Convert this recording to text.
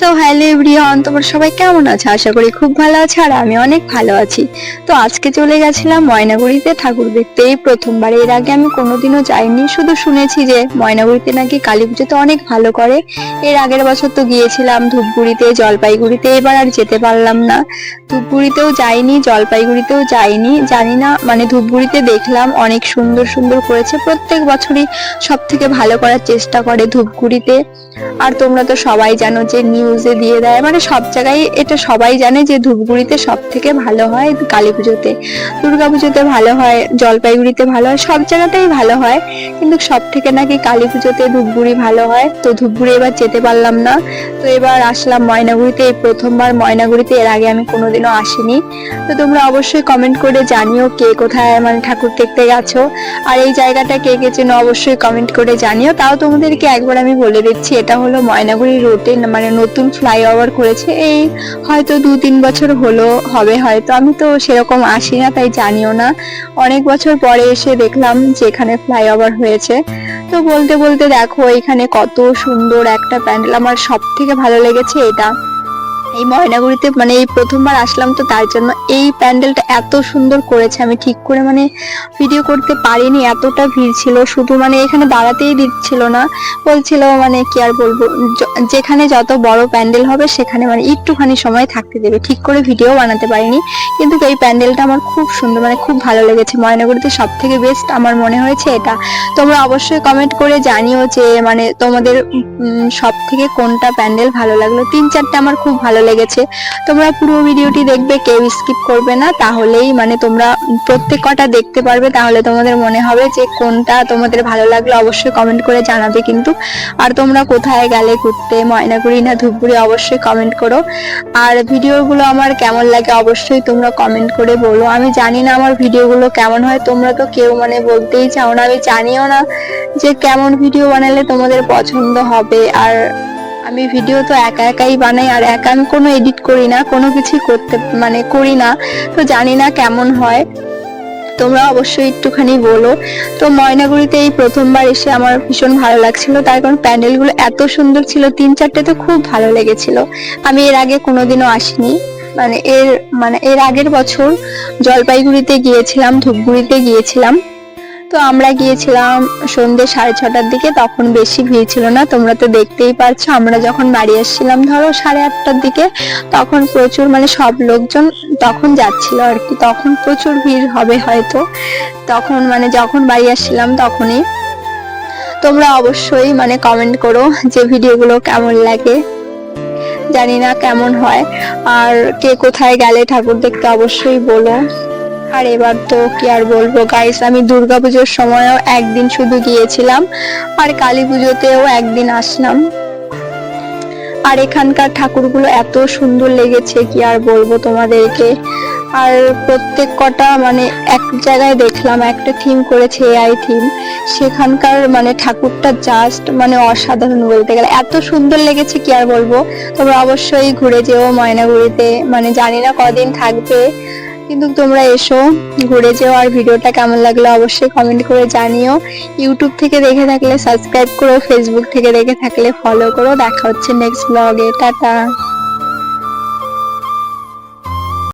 So hello everyone, তোমরা সবাই কেমন আছো? আশা করি খুব ভালো আছো আর আমি অনেক ভালো আছি। তো আজকে চলে গেছিলাম ময়নাগুড়িতে ঠাকুর দেখতে, এই প্রথমবার। এর আগে আমি কোনোদিনও যাইনি, শুধু শুনেছি যে ময়নাগুড়িতে নাকি কালী পুজোতে অনেক ভালো করে। এর আগের বছর তো গিয়েছিলাম ধূপগুড়িতে, জলপাইগুড়িতে, এবার আর যেতে পারলাম না। ধূপগুড়িতেও যাইনি, জলপাইগুড়িতেও যাইনি, জানি না, মানে ধূপগুড়িতে দেখলাম অনেক সুন্দর সুন্দর করেছে। প্রত্যেক বছরই সব থেকে ভালো করার চেষ্টা করে ধূপগুড়িতে। আর তোমরা তো সবাই জানো যে নিউজে দিয়ে দেয়, মানে সব জায়গায় এটা সবাই জানে যে ধূপগুড়িতে সব থেকে ভালো হয় কালী পুজোতে, দুর্গা পুজোতে ভালো হয়, জলপাইগুড়িতে ভালো হয়, সব জায়গাতেই ভালো হয়, কিন্তু সব থেকে নাকি কালী পুজোতে ধূপগুড়ি ভালো হয়। তো ধূপগুড়ি এবার যেতে পারলাম না, তো এবার আসলাম ময়নাগুড়িতে, এই প্রথমবার ময়নাগুড়িতে। এর আগে আমি কোনোদিনও আসিনি। তো তোমরা অবশ্যই কমেন্ট করে জানিও কে কোথায় মানে ঠাকুর দেখতে গেছো, আর এই জায়গাটা কে কে চেনো অবশ্যই কমেন্ট করে জানিও। তাও তোমাদেরকে একবার আমি বলে দিচ্ছি, এটা হলো ময়নাগুড়ি রোডে, মানে নতুন ফ্লাইওভার করেছে, এই হয়তো 2-3 বছর হলো হবে হয়তো। আমি তো সেরকম আসি না, তাই জানিও না। অনেক বছর পরে এসে দেখলাম যে এখানে ফ্লাইওভার হয়েছে। তো বলতে বলতে দেখো এখানে কত সুন্দর একটা প্যান্ডেল, আমার সব থেকে ভালো লেগেছে এটা। এই ময়নাগুড়িতে মানে এই প্রথমবার আসলাম, তো তার জন্য এই প্যান্ডেলটা এত সুন্দর করেছে, আমি ঠিক করে মানে ভিডিও করতে পারিনি, এতটা ভিড় ছিল। শুধু মানে এখানে দাঁড়াতেই দিচ্ছিল না, বলছিল মানে কি আর বলবো, যেখানে যত বড় প্যান্ডেল হবে সেখানে মানে একটুখানি সময় থাকতে দেবে। ঠিক করে ভিডিও বানাতে পারিনি, কিন্তু এই প্যান্ডেলটা আমার খুব সুন্দর, মানে খুব ভালো লেগেছে। ময়নাগুড়িতে সব থেকে বেস্ট আমার মনে হয়েছে এটা। তোমরা অবশ্যই কমেন্ট করে জানিও যে মানে তোমাদের সব থেকে কোনটা প্যান্ডেল ভালো লাগলো। 3-4টা আমার খুব ভালো লেগেছে। তোমরা পুরো ভিডিওটি দেখবে, কেউ স্কিপ করবে না, তাহলেই মানে তোমরা প্রত্যেক কটা দেখতে পারবে, তাহলে তোমাদের মনে হবে যে কোনটা তোমাদের ভালো লাগলো। অবশ্যই কমেন্ট করে জানাবে কিন্তু। আর তোমরা কোথায় গেলে ঘুরতে, ময়নাগুড়ি না ধূপগুড়ি, অবশ্যই কমেন্ট করো। আর ভিডিওগুলো আমার কেমন লাগে অবশ্যই তোমরা কমেন্ট করে বলো। আমি জানি না আমার ভিডিওগুলো কেমন হয়, তোমরা তো কেউ মানে বলতেই চাও না, আমি জানিও না যে কেমন ভিডিও বানালে তোমাদের পছন্দ হবে। আর আমি ভিডিও তো একা একাই বানাই, আর একা আমি কোনো এডিট করি না, কোনো কিছু করতে মানে করি না, তো জানি না কেমন হয়। তোমরা অবশ্যই একটুখানি বলো। তো ময়নাগুড়িতে এই প্রথমবার এসে আমার ভীষণ ভালো লাগছিল, তার কারণ প্যান্ডেলগুলো এত সুন্দর ছিল। 3-4টে তো খুব ভালো লেগেছিল। আমি এর আগে কোনোদিনও আসিনি, মানে এর আগের বছর জলপাইগুড়িতে গিয়েছিলাম, ধূপগুড়িতে গিয়েছিলাম। তো আমরা গিয়েছিলাম সন্ধ্যে 6:30টার দিকে, তখন বেশি ভিড় ছিল না, তোমরা তো দেখতেই পাচ্ছ। আমরা যখন বাড়ি আসছিলাম ধরো 8:30টার দিকে, তখন প্রচুর মানে সব লোকজন তখন যাচ্ছিল আর কি, তখন প্রচুর ভিড় হবে হয়তো, তখন মানে যখন বাড়ি আসছিলাম তখনই। তোমরা অবশ্যই মানে কমেন্ট করো যে ভিডিওগুলো কেমন লাগে, জানি না কেমন হয়। আর কে কোথায় গেলে ঠাকুর দেখতে অবশ্যই বলো। আর এবার তো কি আর বলবো গাইস, আমি দুর্গাপুজোর সময়ও একদিন শুধু গিয়েছিলাম, আর কালী পুজোতেও একদিন আসলাম। আর এখানকার ঠাকুরগুলো এত সুন্দর লেগেছে, কি আর বলবো তোমাদেরকে। আর প্রত্যেক কটা মানে এক জায়গায় দেখলাম, একটা থিম করেছে, এআই থিম, সেখানকার মানে ঠাকুরটা জাস্ট মানে অসাধারণ বলতে গেলে, এত সুন্দর লেগেছে কি আর বলবো। তোমরা অবশ্যই ঘুরে যেও ময়নাগুড়িতে, মানে জানি না কদিন থাকবে, কিন্তু তোমরা এসো, ঘুরে যেও। আর ভিডিওটা কেমন লাগলো অবশ্যই কমেন্ট করে জানিও। ইউটিউব থেকে দেখে থাকলে সাবস্ক্রাইব করো, ফেসবুক থেকে দেখে থাকলে ফলো করো। দেখা হচ্ছে নেক্সট ব্লগে, টাটা।